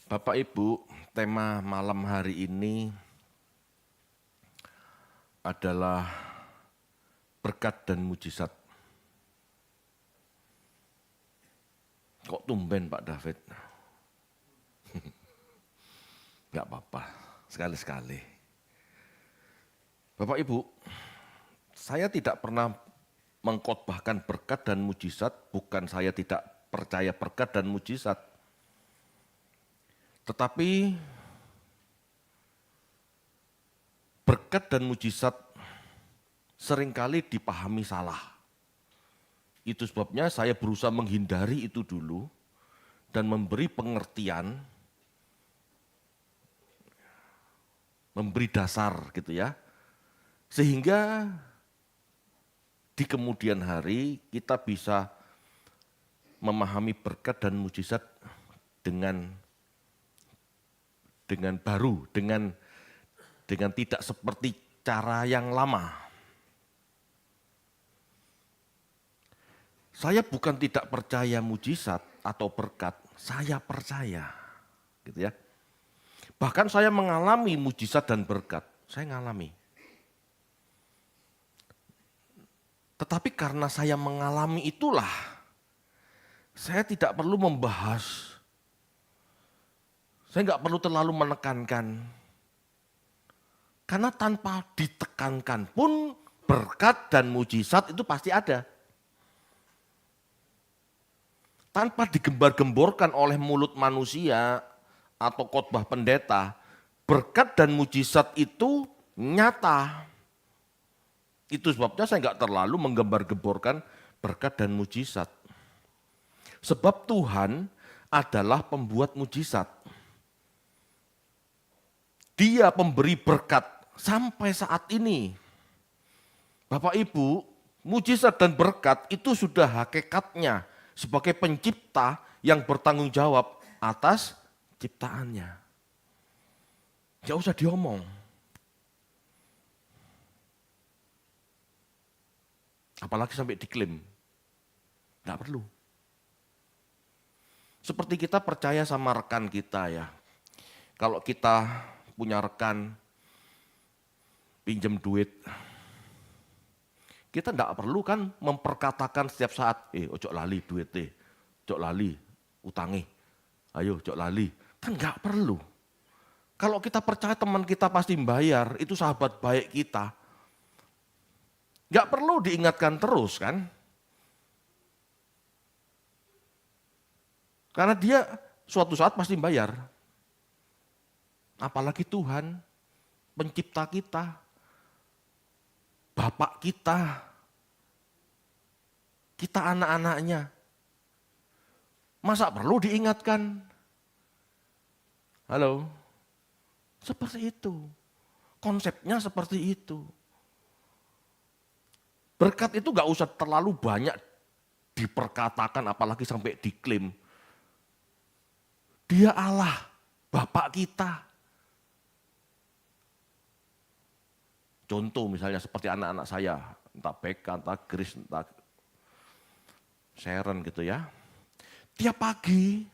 Bapak Ibu, tema malam hari ini adalah berkat dan mujizat. Kok tumben Pak David? Enggak apa-apa, sekali-sekali. Bapak Ibu, saya tidak pernah mengkhotbahkan berkat dan mujizat, bukan saya tidak percaya berkat dan mujizat. Tetapi berkat dan mujizat seringkali dipahami salah. Itu sebabnya saya berusaha menghindari itu dulu dan memberi pengertian, memberi dasar gitu ya. Sehingga di kemudian hari kita bisa memahami berkat dan mujizat dengan baru, dengan tidak seperti cara yang lama. Saya bukan tidak percaya mujizat atau berkat, saya percaya. Gitu ya. Bahkan saya mengalami mujizat dan berkat, saya mengalami. Tetapi karena saya mengalami itulah, saya tidak perlu membahas, saya nggak perlu terlalu menekankan. Karena tanpa ditekankan pun berkat dan mujizat itu pasti ada. Tanpa digembar-gemborkan oleh mulut manusia atau khotbah pendeta, berkat dan mujizat itu nyata. Itu sebabnya saya nggak terlalu menggembar-gemborkan berkat dan mujizat. Sebab Tuhan adalah pembuat mujizat. Dia pemberi berkat sampai saat ini. Bapak Ibu, mujizat dan berkat itu sudah hakikatnya sebagai pencipta yang bertanggung jawab atas ciptaannya. Nggak usah diomong. Apalagi sampai diklaim. Nggak perlu. Seperti kita percaya sama rekan kita ya. Kalau kita punya rekan pinjam duit, kita enggak perlu kan memperkatakan setiap saat, ojo lali duit ojo lali utangi, ayo ojo lali. Kan enggak perlu. Kalau kita percaya teman kita pasti membayar, itu sahabat baik kita. Enggak perlu diingatkan terus kan. Karena dia suatu saat pasti membayar. Apalagi Tuhan, pencipta kita, Bapak kita anak-anaknya. Masa perlu diingatkan? Halo? Seperti itu. Konsepnya seperti itu. Berkat itu gak usah terlalu banyak diperkatakan apalagi sampai diklaim. Dia Allah, Bapak kita. Contoh misalnya seperti anak-anak saya, entah Becca, entah Grace, entah Sharon gitu ya. Tiap pagi,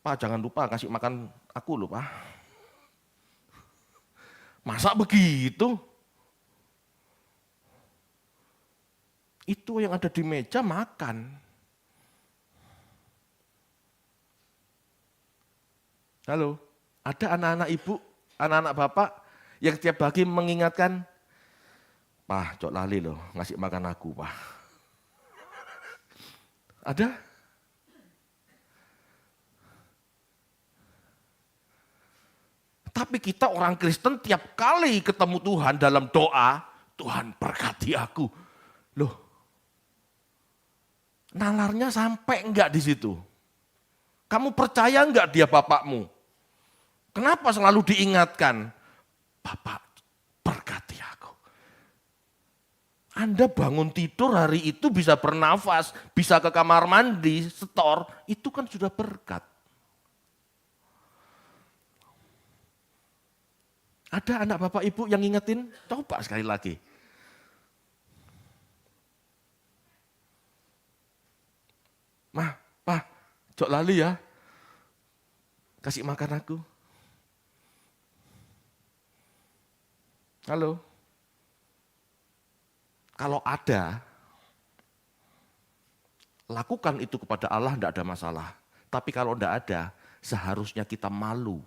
Pak jangan lupa kasih makan aku loh Pak. Masa begitu? Itu yang ada di meja makan. Halo, ada anak-anak ibu, anak-anak bapak yang tiap pagi mengingatkan, Pak, cok lali loh, ngasih makan aku, Pak. Ada? Tapi kita orang Kristen tiap kali ketemu Tuhan dalam doa, Tuhan berkati aku. Loh, nalarnya sampai enggak di situ? Kamu percaya enggak dia bapakmu? Kenapa selalu diingatkan? Bapak berkati aku. Anda bangun tidur hari itu bisa bernafas, bisa ke kamar mandi, setor, itu kan sudah berkat. Ada anak bapak ibu yang ngingetin? Coba sekali lagi. Mah, Pak, jok lali ya. Kasih makan aku. Halo. Kalau ada, lakukan itu kepada Allah, tidak ada masalah. Tapi kalau tidak ada, seharusnya kita malu.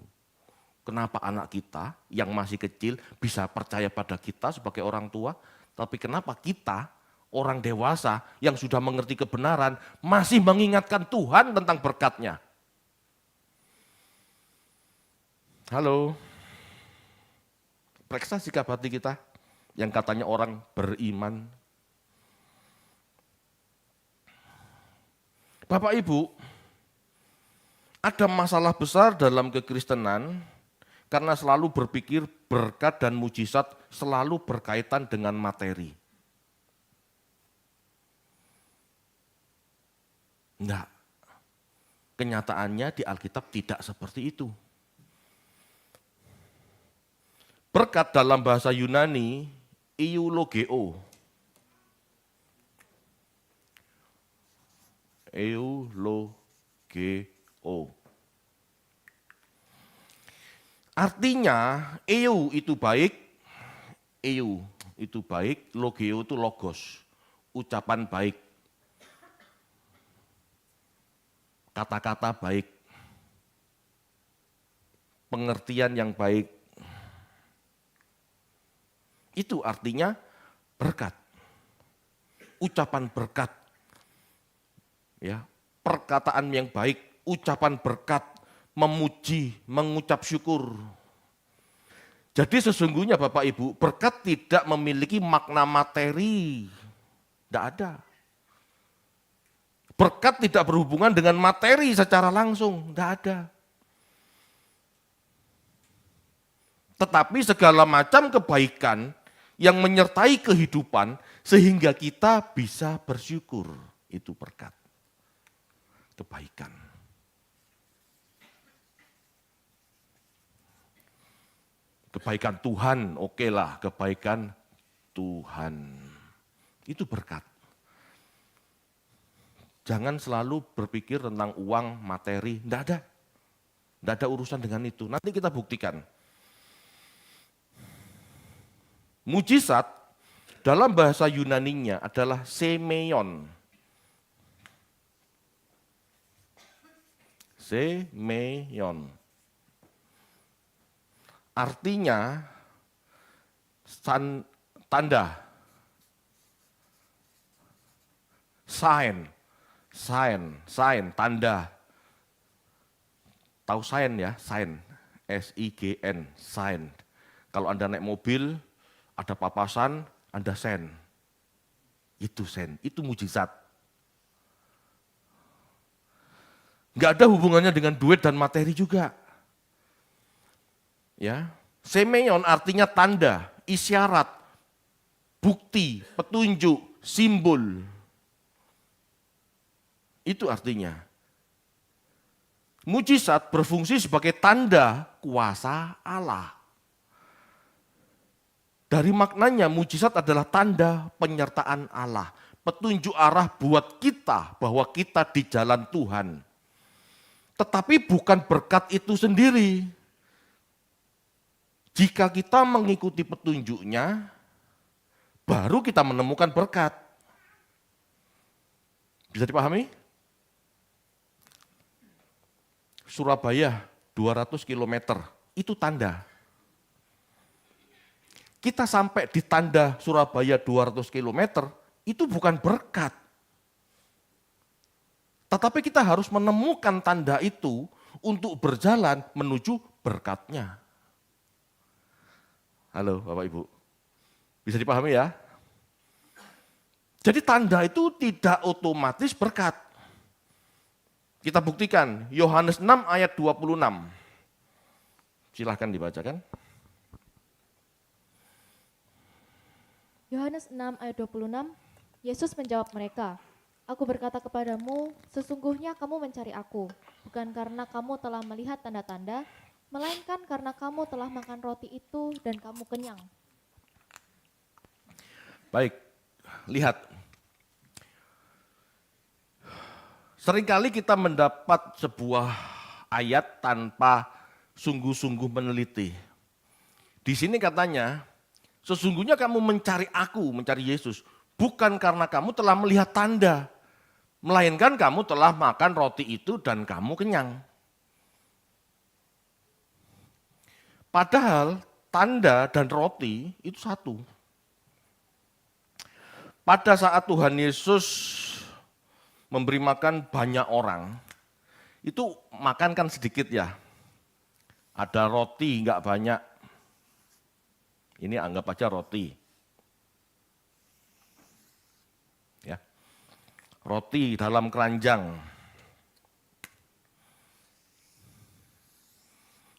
Kenapa anak kita yang masih kecil bisa percaya pada kita sebagai orang tua, tapi kenapa kita, orang dewasa yang sudah mengerti kebenaran, masih mengingatkan Tuhan tentang berkat-Nya? Halo, periksa sikap hati kita yang katanya orang beriman. Bapak Ibu, ada masalah besar dalam kekristenan karena selalu berpikir berkat dan mujizat selalu berkaitan dengan materi. Enggak. Kenyataannya di Alkitab tidak seperti itu. Berkat dalam bahasa Yunani, eulogeo. Eulogeo. Artinya, eu itu baik, logeo itu logos, ucapan baik, kata-kata baik, pengertian yang baik. Itu artinya berkat, ucapan berkat, ya, perkataan yang baik, ucapan berkat, memuji, mengucap syukur. Jadi sesungguhnya Bapak Ibu, berkat tidak memiliki makna materi. Tidak ada. Berkat tidak berhubungan dengan materi secara langsung. Tidak ada. Tetapi segala macam kebaikan yang menyertai kehidupan sehingga kita bisa bersyukur. Itu berkat. Kebaikan. Kebaikan Tuhan, oke lah, kebaikan Tuhan. Itu berkat. Jangan selalu berpikir tentang uang, materi, tidak ada. Tidak ada urusan dengan itu. Nanti kita buktikan. Mujizat dalam bahasa Yunaninya adalah semeion. Semeion. Artinya tanda, sign, tanda. Tahu sign ya, sign, S-I-G-N, sign. Kalau Anda naik mobil, ada papasan, Anda sign. Itu sign, itu mujizat. Enggak ada hubungannya dengan duit dan materi juga. Ya, semeion artinya tanda, isyarat, bukti, petunjuk, simbol. Itu artinya. Mujizat berfungsi sebagai tanda kuasa Allah. Dari maknanya mujizat adalah tanda penyertaan Allah, petunjuk arah buat kita bahwa kita di jalan Tuhan. Tetapi bukan berkat itu sendiri. Jika kita mengikuti petunjuknya, baru kita menemukan berkat. Bisa dipahami? Surabaya 200 km, itu tanda. Kita sampai di tanda Surabaya 200 km, itu bukan berkat. Tetapi kita harus menemukan tanda itu untuk berjalan menuju berkatnya. Halo Bapak Ibu, bisa dipahami ya? Jadi tanda itu tidak otomatis berkat. Kita buktikan, Yohanes 6 ayat 26. Silahkan dibacakan. Yohanes 6 ayat 26, Yesus menjawab mereka, Aku berkata kepadamu, sesungguhnya kamu mencari aku, bukan karena kamu telah melihat tanda-tanda, melainkan karena kamu telah makan roti itu dan kamu kenyang. Baik, lihat. Seringkali kita mendapat sebuah ayat tanpa sungguh-sungguh meneliti. Di sini katanya, sesungguhnya kamu mencari aku, mencari Yesus, bukan karena kamu telah melihat tanda, melainkan kamu telah makan roti itu dan kamu kenyang. Padahal tanda dan roti itu satu. Pada saat Tuhan Yesus memberi makan banyak orang, itu makan kan sedikit ya. Ada roti enggak banyak. Ini anggap aja roti. Ya. Roti dalam keranjang.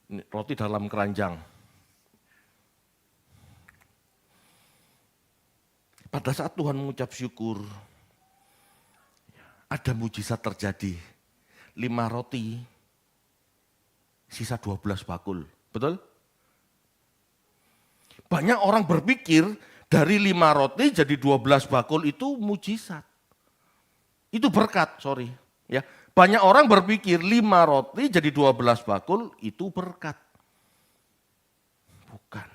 Ini roti dalam keranjang. Pada saat Tuhan mengucap syukur, ada mujizat terjadi. 5 roti, sisa 12 bakul. Betul? Banyak orang berpikir dari 5 roti jadi 12 bakul itu mujizat. Itu berkat, sorry. Ya. Banyak orang berpikir 5 roti jadi 12 bakul itu berkat. Bukan.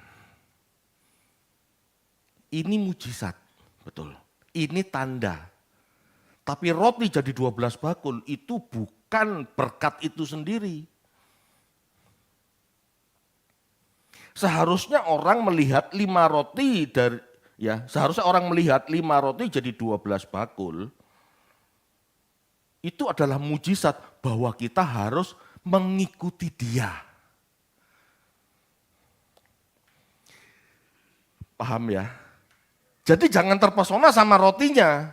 Ini mujizat, betul. Ini tanda. Tapi roti jadi 12 bakul itu bukan berkat itu sendiri. Seharusnya orang melihat 5 roti dari seharusnya orang melihat 5 roti jadi 12 bakul. Itu adalah mujizat bahwa kita harus mengikuti Dia. Paham ya? Jadi jangan terpesona sama rotinya.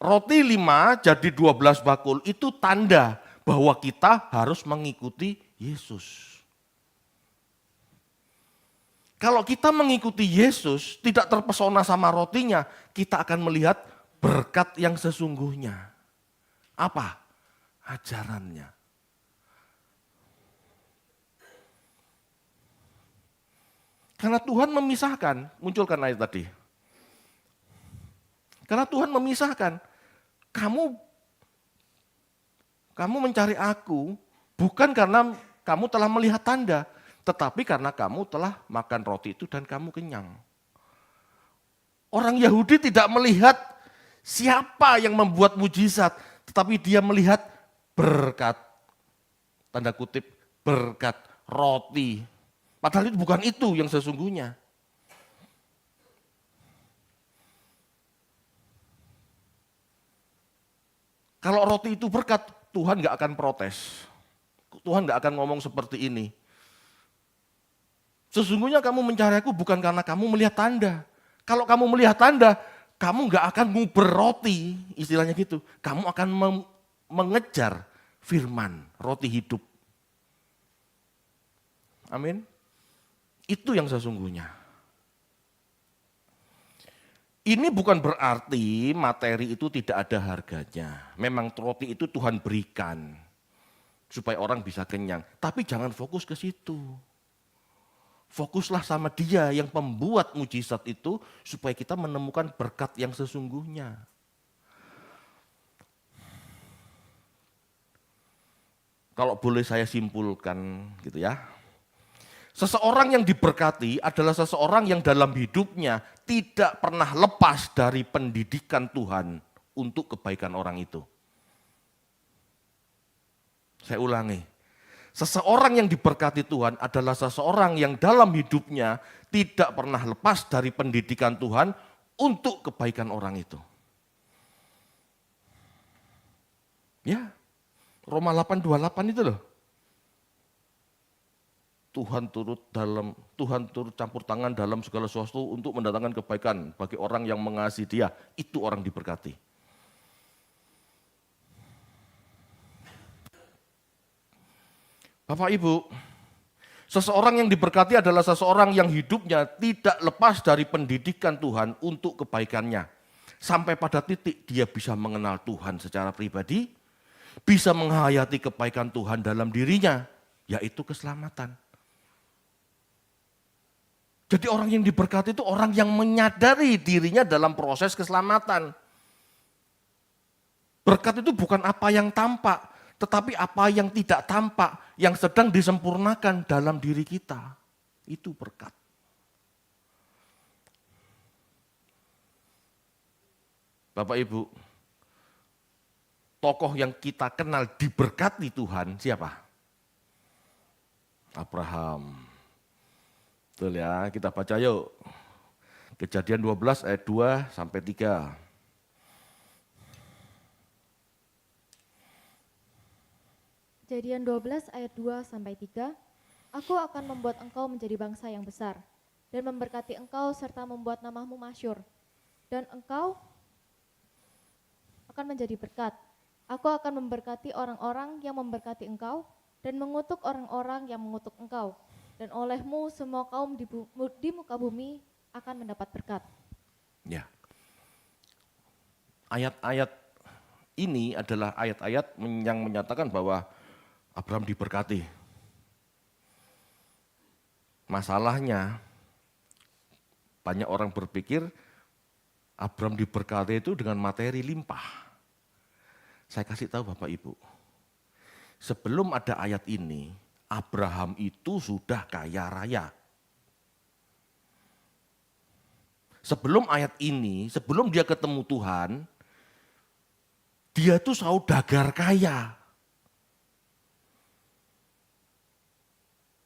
Roti 5 jadi 12 bakul itu tanda bahwa kita harus mengikuti Yesus. Kalau kita mengikuti Yesus, tidak terpesona sama rotinya, kita akan melihat berkat yang sesungguhnya. Apa? Ajarannya. Karena Tuhan memisahkan, munculkan ayat tadi. Karena Tuhan memisahkan, kamu mencari aku bukan karena kamu telah melihat tanda, tetapi karena kamu telah makan roti itu dan kamu kenyang. Orang Yahudi tidak melihat siapa yang membuat mujizat, tetapi dia melihat berkat, tanda kutip, berkat roti. Padahal itu bukan itu yang sesungguhnya. Kalau roti itu berkat, Tuhan gak akan protes. Tuhan gak akan ngomong seperti ini. Sesungguhnya kamu mencari aku bukan karena kamu melihat tanda. Kalau kamu melihat tanda, kamu gak akan nguber roti, istilahnya gitu. Kamu akan mengejar firman, roti hidup. Amin. Itu yang sesungguhnya. Ini bukan berarti materi itu tidak ada harganya. Memang roti itu Tuhan berikan supaya orang bisa kenyang. Tapi jangan fokus ke situ. Fokuslah sama Dia yang pembuat mujizat itu supaya kita menemukan berkat yang sesungguhnya. Kalau boleh saya simpulkan gitu ya. Seseorang yang diberkati adalah seseorang yang dalam hidupnya tidak pernah lepas dari pendidikan Tuhan untuk kebaikan orang itu. Saya ulangi. Seseorang yang diberkati Tuhan adalah seseorang yang dalam hidupnya tidak pernah lepas dari pendidikan Tuhan untuk kebaikan orang itu. Ya, Roma 8:28 itu loh. Tuhan turut campur tangan dalam segala sesuatu untuk mendatangkan kebaikan bagi orang yang mengasihi Dia. Itu orang diberkati. Bapak Ibu, seseorang yang diberkati adalah seseorang yang hidupnya tidak lepas dari pendidikan Tuhan untuk kebaikannya. Sampai pada titik dia bisa mengenal Tuhan secara pribadi, bisa menghayati kebaikan Tuhan dalam dirinya, yaitu keselamatan. Jadi orang yang diberkati itu orang yang menyadari dirinya dalam proses keselamatan. Berkat itu bukan apa yang tampak, tetapi apa yang tidak tampak, yang sedang disempurnakan dalam diri kita, itu berkat. Bapak Ibu, tokoh yang kita kenal diberkati Tuhan siapa? Abraham. Betul ya, kita baca yuk. Kejadian 12 ayat 2 sampai 3. Kejadian 12 ayat 2 sampai 3. Aku akan membuat engkau menjadi bangsa yang besar dan memberkati engkau serta membuat namamu masyhur. Dan engkau akan menjadi berkat. Aku akan memberkati orang-orang yang memberkati engkau dan mengutuk orang-orang yang mengutuk engkau. Dan olehmu semua kaum di muka bumi akan mendapat berkat. Ya. Ayat-ayat ini adalah ayat-ayat yang menyatakan bahwa Abraham diberkati. Masalahnya, banyak orang berpikir Abraham diberkati itu dengan materi limpah. Saya kasih tahu Bapak Ibu, sebelum ada ayat ini, Abraham itu sudah kaya raya. Sebelum ayat ini, sebelum dia ketemu Tuhan, dia tuh saudagar kaya.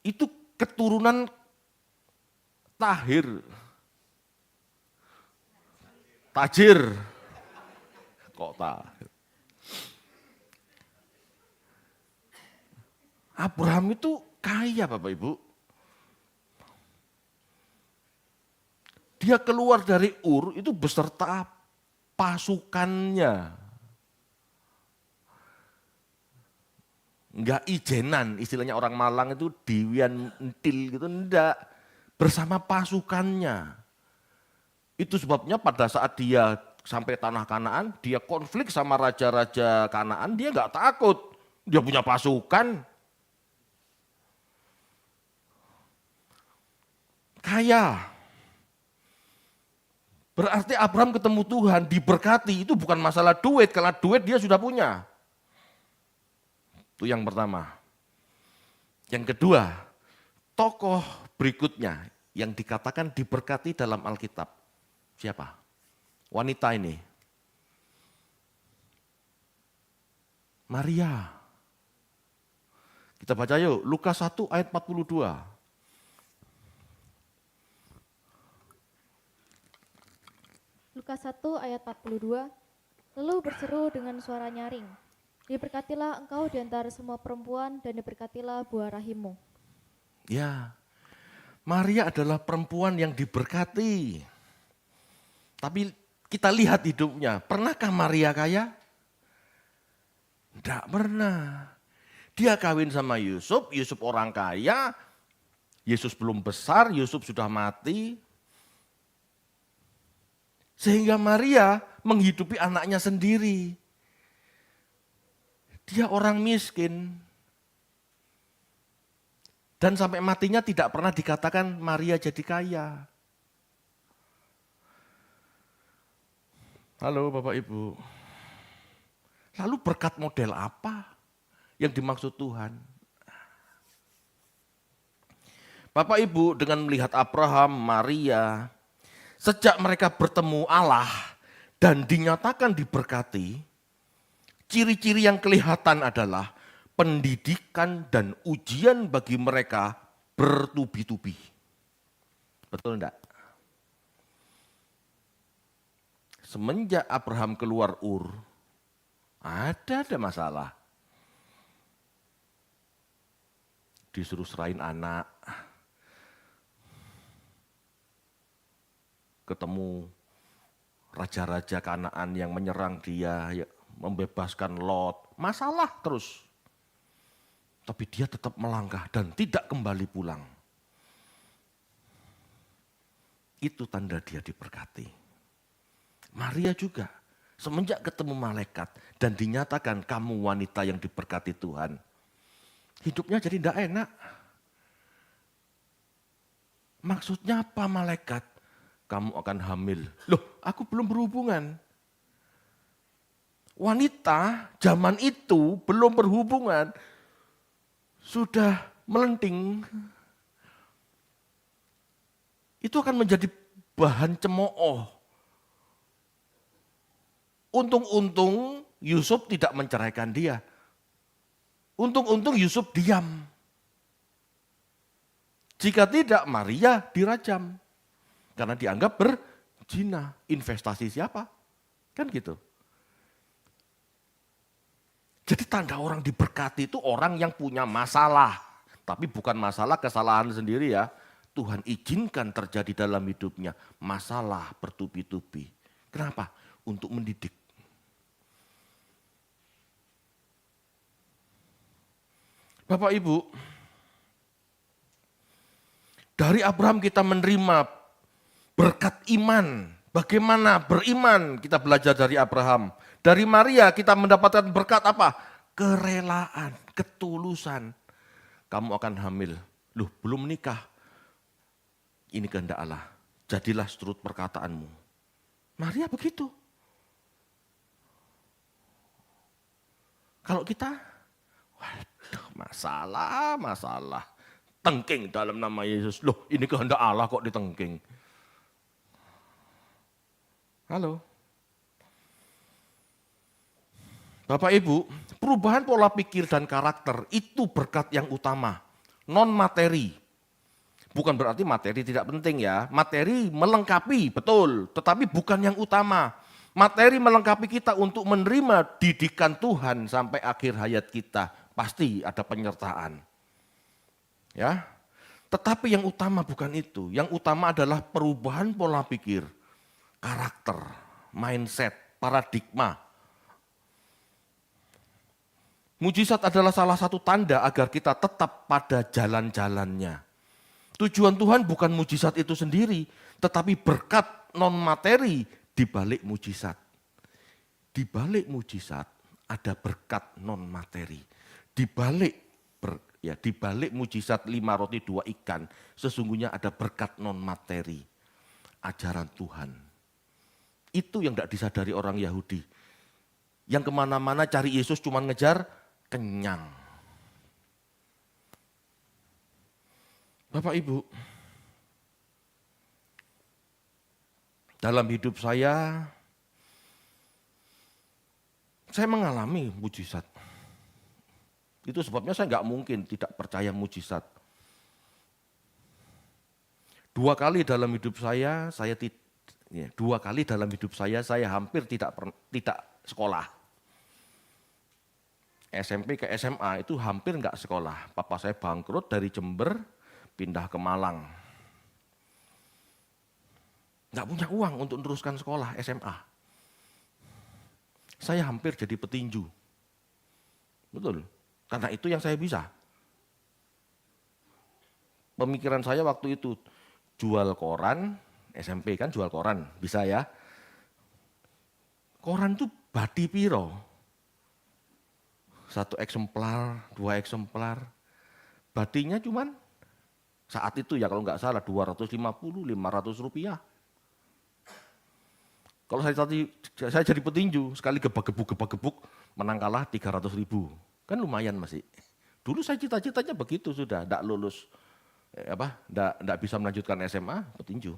Itu keturunan tajir. Kok tahir? Abraham itu kaya Bapak Ibu. Dia keluar dari Ur itu beserta pasukannya. Enggak ijenan, istilahnya orang Malang itu diwian entil gitu, enggak. Bersama pasukannya. Itu sebabnya pada saat dia sampai tanah Kanaan, dia konflik sama raja-raja Kanaan, dia enggak takut. Dia punya pasukan. Kaya. Berarti Abraham ketemu Tuhan, diberkati, itu bukan masalah duit, karena duit dia sudah punya. Itu yang pertama. Yang kedua, tokoh berikutnya yang dikatakan diberkati dalam Alkitab. Siapa? Wanita ini. Maria. Kita baca yuk, Lukas 1 ayat 42. Lukas 1 ayat 42. Lalu berseru dengan suara nyaring, diberkatilah engkau di antara semua perempuan dan diberkatilah buah rahimmu. Ya, Maria adalah perempuan yang diberkati. Tapi kita lihat hidupnya, pernahkah Maria kaya? Tidak pernah. Dia kawin sama Yusuf, Yusuf orang kaya, Yesus belum besar, Yusuf sudah mati. Sehingga Maria menghidupi anaknya sendiri. Dia orang miskin. Dan sampai matinya tidak pernah dikatakan Maria jadi kaya. Halo Bapak Ibu. Lalu berkat model apa yang dimaksud Tuhan? Bapak Ibu dengan melihat Abraham, Maria, sejak mereka bertemu Allah dan dinyatakan diberkati, ciri-ciri yang kelihatan adalah pendidikan dan ujian bagi mereka bertubi-tubi. Betul enggak? Semenjak Abraham keluar Ur, ada masalah. Disuruh serahin anak, ketemu raja-raja Kanaan yang menyerang dia, membebaskan Lot, masalah terus. Tapi dia tetap melangkah dan tidak kembali pulang. Itu tanda dia diberkati. Maria juga, semenjak ketemu malaikat dan dinyatakan kamu wanita yang diberkati Tuhan, hidupnya jadi tidak enak. Maksudnya apa malaikat? Kamu akan hamil. Loh, aku belum berhubungan. wanita zaman itu belum berhubungan, sudah melenting. Itu akan menjadi bahan cemooh. Untung-untung Yusuf tidak menceraikan dia. Untung-untung Yusuf diam. Jika tidak, Maria dirajam. Karena dianggap berzina. Investasi siapa? Kan gitu. Jadi tanda orang diberkati itu orang yang punya masalah. Tapi bukan masalah kesalahan sendiri ya. Tuhan izinkan terjadi dalam hidupnya masalah bertubi-tubi. Kenapa? Untuk mendidik. Bapak Ibu, dari Abraham kita menerima berkat iman. Bagaimana beriman kita belajar dari Abraham. Dari Maria kita mendapatkan berkat apa? Kerelaan, ketulusan. Kamu akan hamil. Loh, belum menikah. Ini kehendak Allah. Jadilah seturut perkataanmu. Maria begitu. Kalau kita, waduh, masalah. Tengking dalam nama Yesus. Loh, ini kehendak Allah kok ditengking. Halo. Bapak Ibu, perubahan pola pikir dan karakter itu berkat yang utama. Non materi. Bukan berarti materi tidak penting ya. Materi melengkapi, betul. Tetapi bukan yang utama. Materi melengkapi kita untuk menerima didikan Tuhan sampai akhir hayat kita. Pasti ada penyertaan. Ya. Tetapi yang utama bukan itu. Yang utama adalah perubahan pola pikir, karakter, mindset, paradigma. Mujizat adalah salah satu tanda agar kita tetap pada jalan-jalannya. Tujuan Tuhan bukan mujizat itu sendiri, tetapi berkat non-materi di balik mujizat. Di balik mujizat ada berkat non-materi. Di balik mujizat 5 roti 2 ikan, sesungguhnya ada berkat non-materi. Ajaran Tuhan. Itu yang tidak disadari orang Yahudi. Yang kemana-mana cari Yesus cuma ngejar kenyang. Bapak Ibu, dalam hidup saya mengalami mujizat. Itu sebabnya saya nggak mungkin tidak percaya mujizat. 2 kali dalam hidup saya hampir tidak sekolah. SMP ke SMA itu hampir nggak sekolah. Papa saya bangkrut dari Jember, pindah ke Malang. Nggak punya uang untuk meneruskan sekolah SMA. Saya hampir jadi petinju. Betul, karena itu yang saya bisa. Pemikiran saya waktu itu, jual koran, SMP kan jual koran, bisa ya. Koran itu badi piro. 1 eksemplar, 2 eksemplar. Badinya cuman saat itu ya kalau nggak salah 250-500 rupiah. Kalau saya jadi petinju, sekali gebak-gebuk menang kalah 300 ribu. Kan lumayan masih. Dulu saya cita-citanya begitu sudah, nggak lulus, nggak bisa melanjutkan SMA, petinju.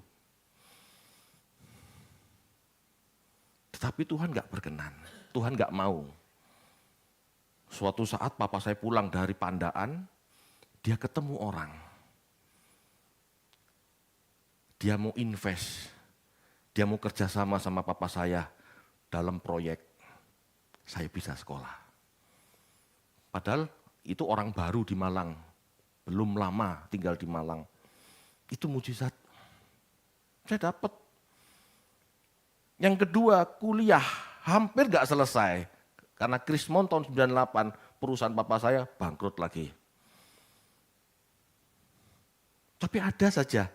Tetapi Tuhan nggak berkenan, Tuhan nggak mau. Suatu saat papa saya pulang dari Pandaan, dia ketemu orang. Dia mau invest, dia mau kerjasama sama papa saya dalam proyek, saya bisa sekolah. Padahal itu orang baru di Malang, belum lama tinggal di Malang. Itu mujizat, saya dapat. Yang kedua, kuliah hampir gak selesai. Karena Krismon tahun 98, perusahaan papa saya bangkrut lagi. Tapi ada saja,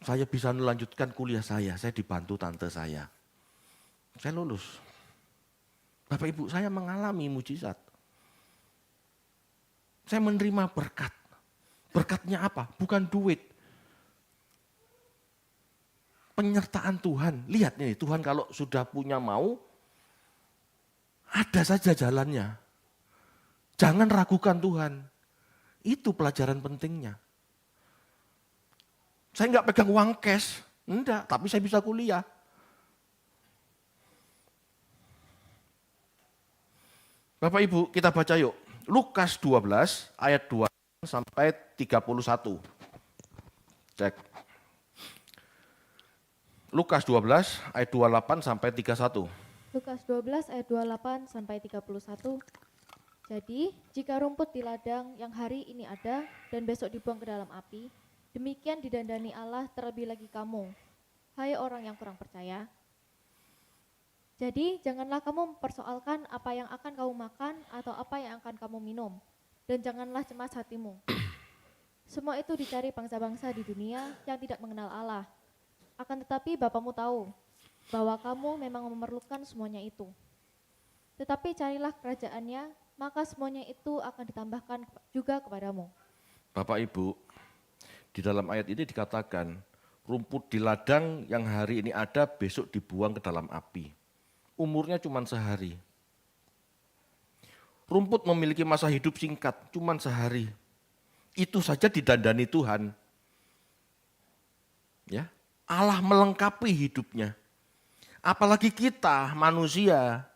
saya bisa melanjutkan kuliah saya dibantu tante saya. Saya lulus. Bapak Ibu, saya mengalami mujizat. Saya menerima berkat. Berkatnya apa? Bukan duit. penyertaan Tuhan. Lihat nih, Tuhan kalau sudah punya mau, ada saja jalannya. Jangan ragukan Tuhan. Itu pelajaran pentingnya. Saya nggak pegang uang cash, enggak, tapi saya bisa kuliah. Bapak Ibu, kita baca yuk. Lukas 12 ayat 2 sampai 31. Cek. Lukas 12 ayat 28 sampai 31. Lukas 12 ayat 28 sampai 31. Jadi, jika rumput di ladang yang hari ini ada dan besok dibuang ke dalam api, demikian didandani Allah terlebih lagi kamu, hai orang yang kurang percaya. Jadi, janganlah kamu mempersoalkan apa yang akan kamu makan atau apa yang akan kamu minum, dan janganlah cemas hatimu. Semua itu dicari bangsa-bangsa di dunia yang tidak mengenal Allah. Akan tetapi Bapamu tahu bahwa kamu memang memerlukan semuanya itu. Tetapi carilah kerajaannya, maka semuanya itu akan ditambahkan juga kepadamu. Bapak Ibu, di dalam ayat ini dikatakan, rumput di ladang yang hari ini ada besok dibuang ke dalam api. Umurnya cuma sehari. Rumput memiliki masa hidup singkat, cuma sehari. Itu saja didandani Tuhan. Ya, Allah melengkapi hidupnya. Apalagi kita manusia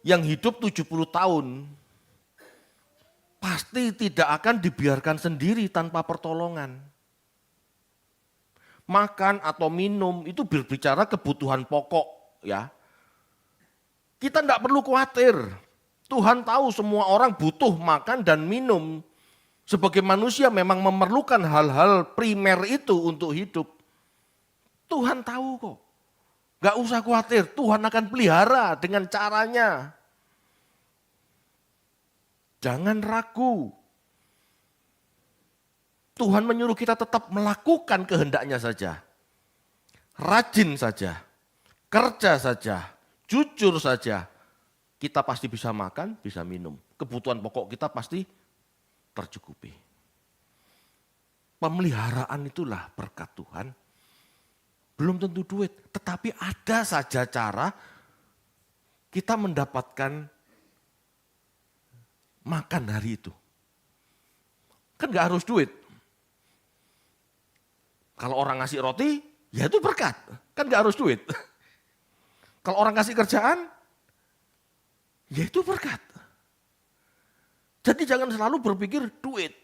yang hidup 70 tahun, pasti tidak akan dibiarkan sendiri tanpa pertolongan. Makan atau minum itu berbicara kebutuhan pokok, ya. Kita tidak perlu khawatir. Tuhan tahu semua orang butuh makan dan minum. Sebagai manusia memang memerlukan hal-hal primer itu untuk hidup. Tuhan tahu kok. Gak usah khawatir, Tuhan akan pelihara dengan caranya. Jangan ragu. Tuhan menyuruh kita tetap melakukan kehendaknya saja. Rajin saja, kerja saja, jujur saja. Kita pasti bisa makan, bisa minum. Kebutuhan pokok kita pasti tercukupi. Pemeliharaan itulah berkat Tuhan. Belum tentu duit, tetapi ada saja cara kita mendapatkan makan hari itu. Kan gak harus duit. Kalau orang ngasih roti, ya itu berkat. Kan gak harus duit. Kalau orang kasih kerjaan, ya itu berkat. Jadi jangan selalu berpikir duit.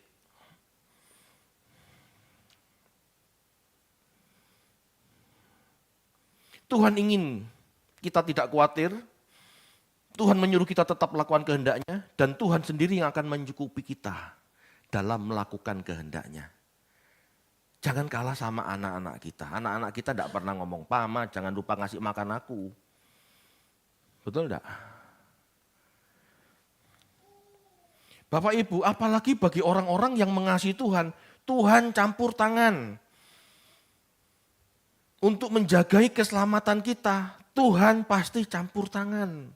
Tuhan ingin kita tidak khawatir, Tuhan menyuruh kita tetap melakukan kehendaknya, dan Tuhan sendiri yang akan mencukupi kita dalam melakukan kehendaknya. Jangan kalah sama anak-anak kita. Anak-anak kita tidak pernah ngomong, "Mama, jangan lupa ngasih makan aku." Betul enggak? Bapak Ibu, apalagi bagi orang-orang yang mengasihi Tuhan, Tuhan campur tangan. Untuk menjagai keselamatan kita, Tuhan pasti campur tangan.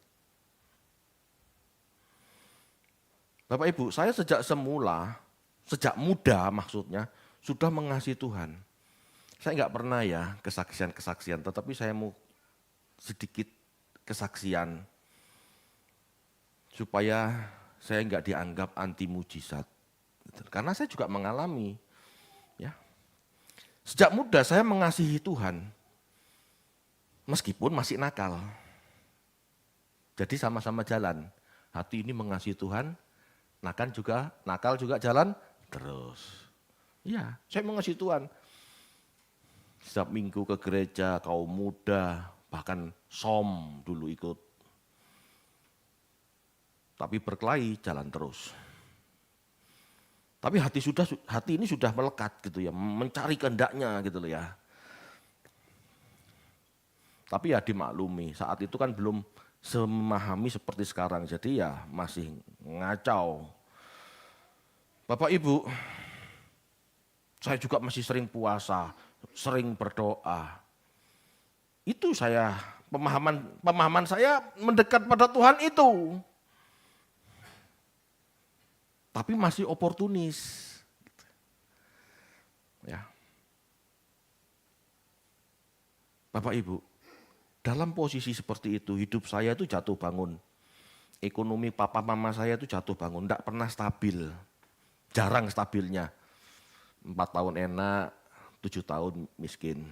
Bapak Ibu, saya sejak muda maksudnya, sudah mengasihi Tuhan. Saya nggak pernah ya kesaksian-kesaksian, tetapi saya mau sedikit kesaksian. Supaya saya nggak dianggap anti mujizat. Karena saya juga mengalami. Ya. Sejak muda saya mengasihi Tuhan, meskipun masih nakal. Jadi sama-sama jalan. Hati ini mengasihi Tuhan, nakal juga jalan terus. Iya, saya mengasihi Tuhan. Setiap minggu ke gereja, kaum muda, bahkan som dulu ikut. Tapi berkelahi jalan terus. Tapi hati ini sudah melekat gitu ya, mencari kehendaknya gitu loh ya. Tapi ya dimaklumi, saat itu kan belum semahami seperti sekarang, jadi ya masih ngacau. Bapak Ibu, saya juga masih sering puasa, sering berdoa. Itu saya, pemahaman saya mendekat pada Tuhan itu. Tapi masih oportunis. Ya. Bapak Ibu, dalam posisi seperti itu, hidup saya itu jatuh bangun. Ekonomi papa mama saya itu jatuh bangun, tidak pernah stabil. Jarang stabilnya. 4 tahun enak, 7 tahun miskin.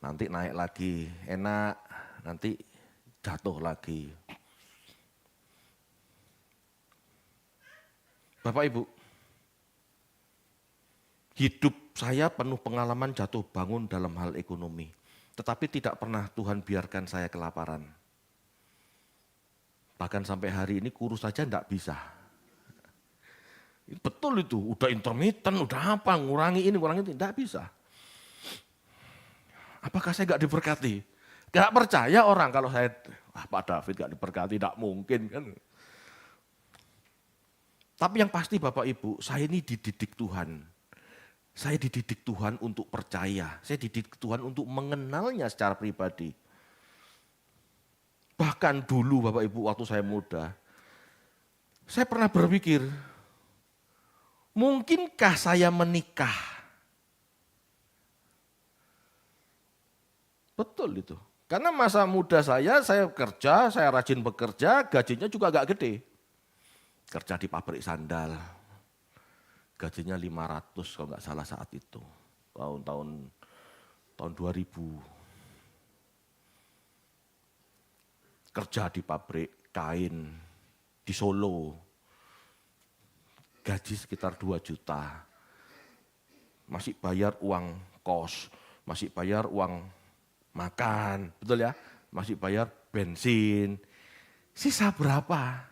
Nanti naik lagi, enak, nanti jatuh lagi. Bapak Ibu, hidup saya penuh pengalaman jatuh bangun dalam hal ekonomi. Tetapi tidak pernah Tuhan biarkan saya kelaparan. Bahkan sampai hari ini kurus saja tidak bisa. Betul itu, udah intermittent, udah apa, ngurangi ini, ngurangi itu, tidak bisa. Apakah saya nggak diberkati? Gak percaya orang kalau saya, Pak David gak diberkati, tidak mungkin kan. Tapi yang pasti Bapak Ibu, saya ini dididik Tuhan. Saya dididik Tuhan untuk percaya, saya dididik Tuhan untuk mengenalnya secara pribadi. Bahkan dulu Bapak Ibu waktu saya muda, saya pernah berpikir, mungkinkah saya menikah? Betul itu. Karena masa muda saya kerja, saya rajin bekerja, gajinya juga agak gede. Kerja di pabrik sandal, gajinya 500 kalau nggak salah saat itu. Tahun 2000. Kerja di pabrik kain di Solo, gaji sekitar 2 juta. Masih bayar uang kos, masih bayar uang makan, betul ya? Masih bayar bensin. Sisa berapa?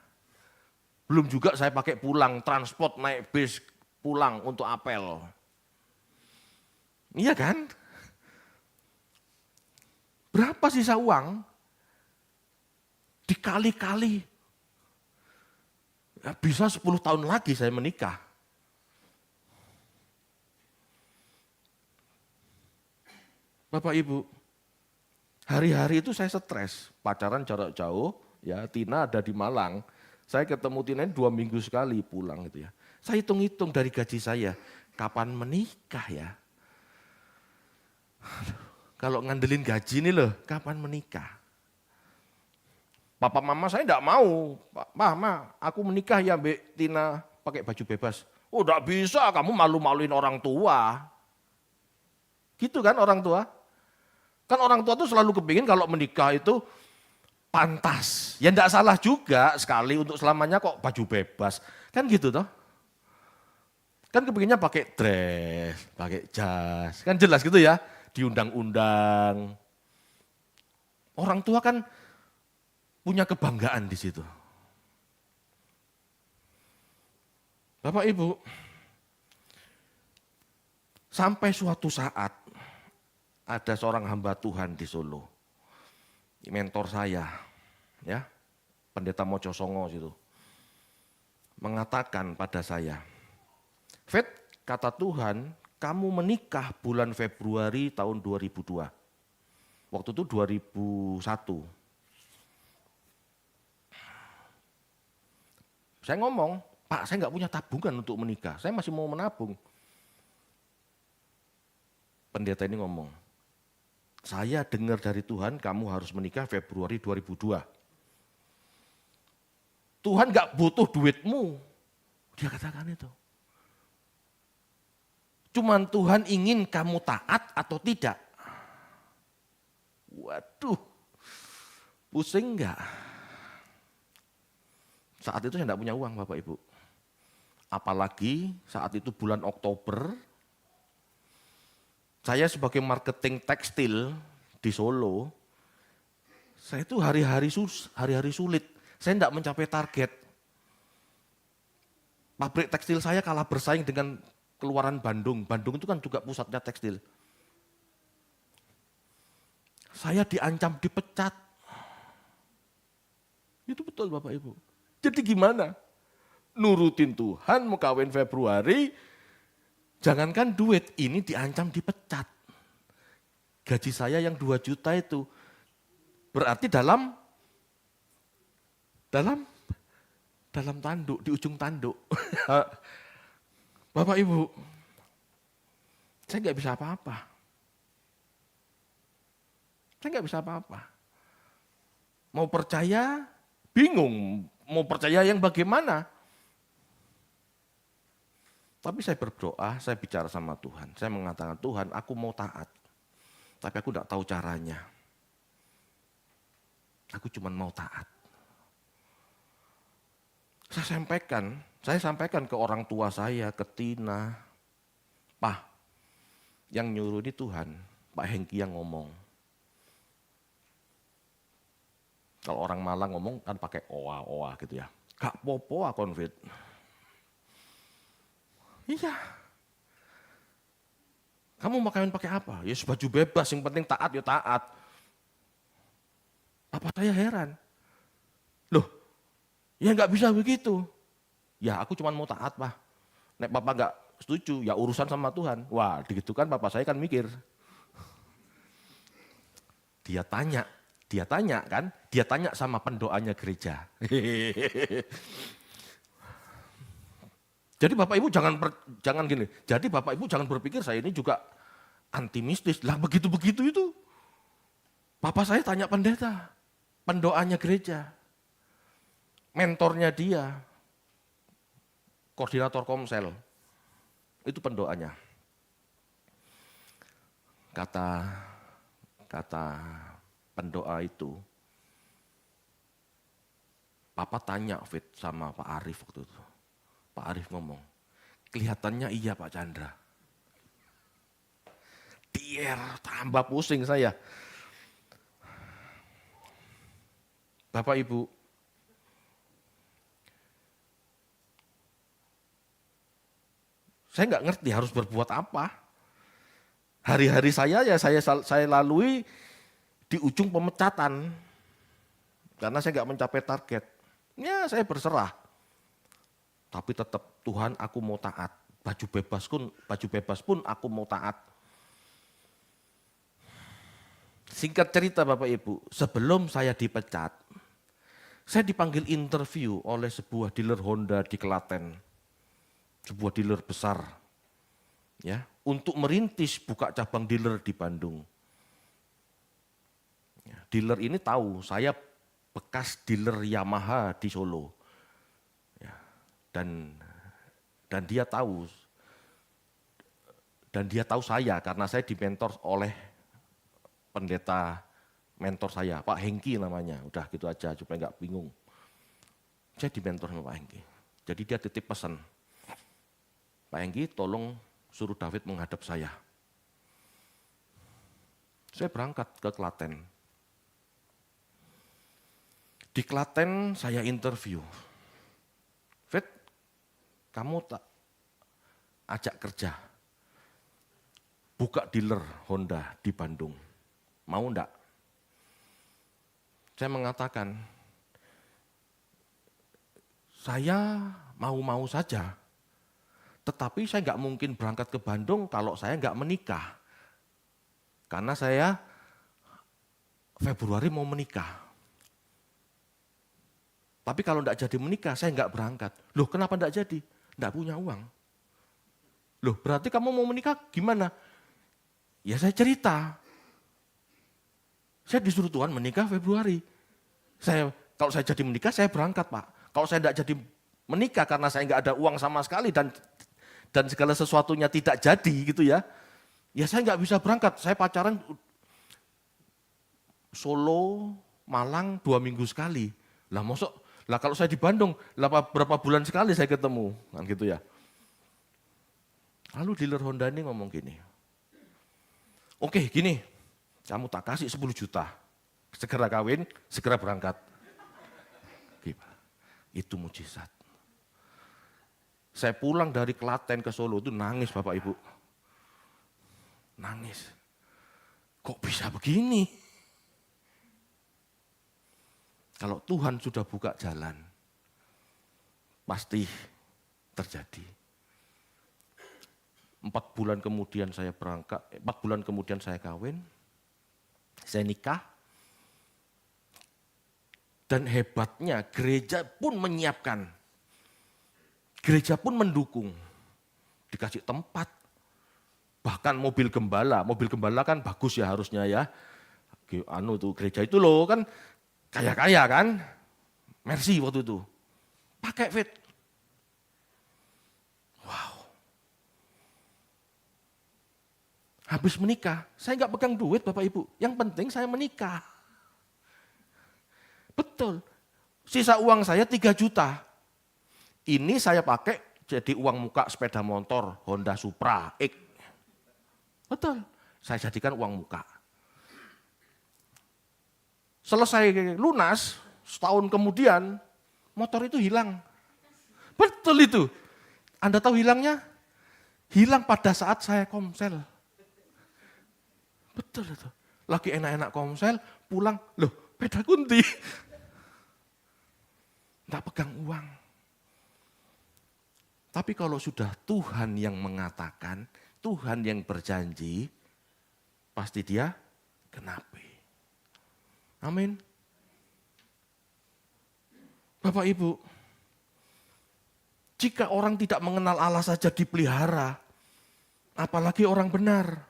Belum juga saya pakai pulang, transport naik bis pulang untuk apel. Iya kan? Berapa sisa uang? Dikali-kali. Ya, bisa 10 tahun lagi saya menikah. Bapak Ibu, hari-hari itu saya stres, pacaran jarak jauh, ya Tina ada di Malang. Saya ketemu Tina 2 minggu sekali pulang gitu ya. Saya hitung-hitung dari gaji saya, kapan menikah ya? Kalau ngandelin gaji ini loh, kapan menikah? Papa mama saya enggak mau, Mama aku menikah ya Mbak Tina pakai baju bebas. Oh enggak bisa, kamu malu-maluin orang tua. Gitu kan orang tua? Kan orang tua tuh selalu kepingin kalau menikah itu pantas. Ya enggak salah juga sekali untuk selamanya kok baju bebas. Kan gitu toh. Kan kepinginnya pakai dress, pakai jas. Kan jelas gitu ya, di undang-undang. Orang tua kan punya kebanggaan di situ. Bapak Ibu, sampai suatu saat ada seorang hamba Tuhan di Solo. Mentor saya, ya, Pendeta Mojo Songo situ. Mengatakan pada saya, Fed, kata Tuhan, kamu menikah bulan Februari tahun 2002. Waktu itu 2001. Saya ngomong, Pak saya nggak punya tabungan untuk menikah, saya masih mau menabung. Pendeta ini ngomong, saya dengar dari Tuhan kamu harus menikah Februari 2002. Tuhan nggak butuh duitmu, dia katakan itu. Cuman Tuhan ingin kamu taat atau tidak. Waduh, pusing nggak? Saat itu saya enggak punya uang Bapak Ibu. Apalagi saat itu bulan Oktober, saya sebagai marketing tekstil di Solo, saya itu hari-hari sulit. Saya enggak mencapai target. Pabrik tekstil saya kalah bersaing dengan keluaran Bandung. Bandung itu kan juga pusatnya tekstil. Saya diancam dipecat. Itu betul Bapak Ibu. Jadi gimana? Nurutin Tuhan mau kawin Februari, jangankan duit, ini diancam dipecat. Gaji saya yang 2 juta itu, berarti dalam tanduk, di ujung tanduk. Bapak Ibu, saya nggak bisa apa-apa. Saya nggak bisa apa-apa. Mau percaya, bingung. Mau percaya yang bagaimana? Tapi saya berdoa, saya bicara sama Tuhan. Saya mengatakan, Tuhan aku mau taat. Tapi aku tidak tahu caranya. Aku cuma mau taat. Saya sampaikan ke orang tua saya, ke Tina. Pak, yang nyuruh ini Tuhan, Pak Hengki yang ngomong. Kalau orang Malang ngomong kan pakai oa gitu ya. Gak popo konfit. Iya. Kamu mau kawin pakai apa? Ya baju bebas, yang penting taat ya taat. Apa saya heran? Loh, ya nggak bisa begitu. Ya aku cuma mau taat, Pak. Nek Papa nggak setuju, ya urusan sama Tuhan. Wah, gitu kan Papa saya kan mikir. Dia tanya sama pendoanya gereja. Jadi Bapak Ibu jangan gini. Jadi Bapak Ibu jangan berpikir saya ini juga anti mistis. Lah begitu-begitu itu. Papa saya tanya pendeta, pendoanya gereja, mentornya dia, koordinator komsel. Itu pendoanya. Kata pendoa itu, Papa tanya Fit sama Pak Arif waktu itu. Pak Arif ngomong, kelihatannya iya Pak Chandra. Tambah pusing saya. Bapak Ibu, saya nggak ngerti harus berbuat apa. Hari-hari saya ya saya lalui di ujung pemecatan. Karena saya nggak mencapai target. Ya saya berserah. Tapi tetap Tuhan aku mau taat. Baju bebas pun aku mau taat. Singkat cerita Bapak Ibu, sebelum saya dipecat, saya dipanggil interview oleh sebuah dealer Honda di Klaten. Sebuah dealer besar. Ya, untuk merintis buka cabang dealer di Bandung. Ya, dealer ini tahu saya bekas dealer Yamaha di Solo. Ya, dan dia tahu saya karena saya dimentor oleh pendeta mentor saya, Pak Hengki namanya. Udah gitu aja supaya nggak bingung. Saya dimentor sama Pak Hengki. Jadi dia titip pesan, Pak Hengki tolong suruh David menghadap saya. Saya berangkat ke Klaten. Di Klaten saya interview. Fit, kamu tak ajak kerja. Buka dealer Honda di Bandung. Mau enggak? Saya mengatakan, saya mau-mau saja. Tetapi saya nggak mungkin berangkat ke Bandung kalau saya nggak menikah. Karena saya Februari mau menikah. Tapi kalau nggak jadi menikah, saya nggak berangkat. Loh kenapa nggak jadi? Nggak punya uang. Loh berarti kamu mau menikah gimana? Ya saya cerita. Saya disuruh Tuhan menikah Februari. Kalau saya jadi menikah, saya berangkat Pak. Kalau saya nggak jadi menikah karena saya nggak ada uang sama sekali dan segala sesuatunya tidak jadi gitu ya. Ya saya nggak bisa berangkat. Saya pacaran Solo, Malang 2 minggu sekali. Lah kalau saya di Bandung, berapa bulan sekali saya ketemu, kan gitu ya. Lalu dealer Honda ini ngomong gini, oke gini, kamu tak kasih 10 juta, segera kawin, segera berangkat. Itu mujizat. Saya pulang dari Klaten ke Solo itu nangis Bapak Ibu. Nangis. Kok bisa begini? Kalau Tuhan sudah buka jalan, pasti terjadi. 4 bulan kemudian saya berangkat, 4 bulan kemudian saya kawin, saya nikah, dan hebatnya gereja pun menyiapkan, gereja pun mendukung, dikasih tempat, bahkan mobil gembala kan bagus ya harusnya ya, gereja itu loh kan kaya-kaya kan. Mercy waktu itu. Pakai fit. Wow. Habis menikah, saya nggak pegang duit Bapak Ibu. Yang penting saya menikah. Betul. Sisa uang saya 3 juta. Ini saya pakai jadi uang muka sepeda motor Honda Supra X. Betul. Saya jadikan uang muka. Selesai lunas, setahun kemudian motor itu hilang. Betul itu. Anda tahu hilangnya? Hilang pada saat saya komsel. Betul itu. Lagi enak-enak komsel, pulang, loh peda kunti. Tidak pegang uang. Tapi kalau sudah Tuhan yang mengatakan, Tuhan yang berjanji, pasti dia genapi. Amin. Bapak Ibu, jika orang tidak mengenal Allah saja dipelihara, apalagi orang benar.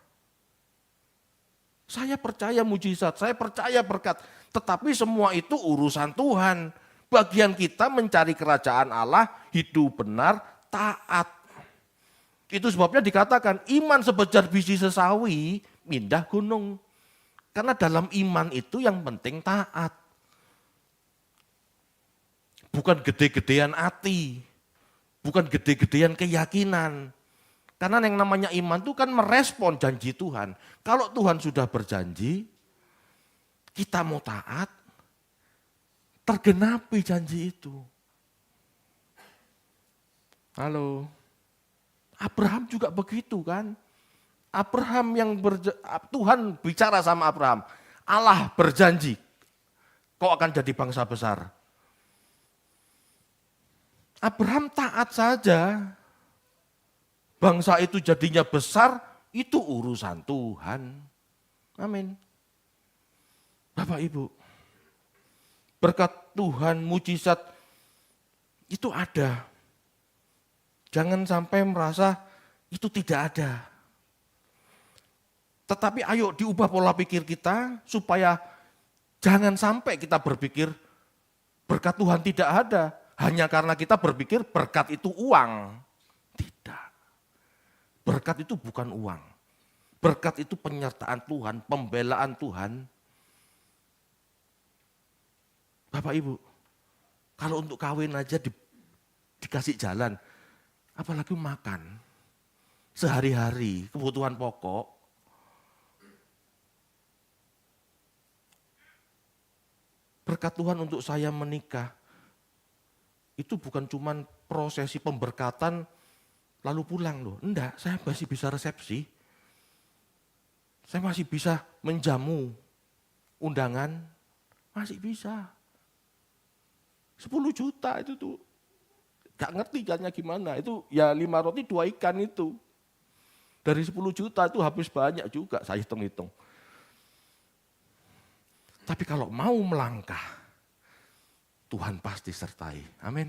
Saya percaya mujizat, saya percaya berkat, tetapi semua itu urusan Tuhan. Bagian kita mencari kerajaan Allah, hidup benar, taat. Itu sebabnya dikatakan iman sebesar biji sesawi, mindah gunung. Karena dalam iman itu yang penting taat. Bukan gede-gedean hati, bukan gede-gedean keyakinan. Karena yang namanya iman itu kan merespon janji Tuhan. Kalau Tuhan sudah berjanji, kita mau taat, tergenapi janji itu. Halo, Abraham juga begitu kan. Abraham Tuhan bicara sama Abraham, Allah berjanji, kau akan jadi bangsa besar. Abraham taat saja. Bangsa itu jadinya besar, itu urusan Tuhan. Amin. Bapak Ibu, berkat Tuhan, mujizat itu ada. Jangan sampai merasa itu tidak ada. Tetapi ayo diubah pola pikir kita supaya jangan sampai kita berpikir berkat Tuhan tidak ada. Hanya karena kita berpikir berkat itu uang. Tidak. Berkat itu bukan uang. Berkat itu penyertaan Tuhan, pembelaan Tuhan. Bapak Ibu, kalau untuk kawin aja dikasih jalan, apalagi makan. Sehari-hari, kebutuhan pokok. Berkat Tuhan untuk saya menikah, itu bukan cuma prosesi pemberkatan lalu pulang loh. Enggak, saya masih bisa resepsi. Saya masih bisa menjamu undangan, masih bisa. 10 juta itu tuh, gak ngerti caranya gimana. Itu ya 5 roti 2 ikan itu. Dari 10 juta itu habis banyak juga, saya hitung-hitung. Tapi kalau mau melangkah, Tuhan pasti sertai. Amin.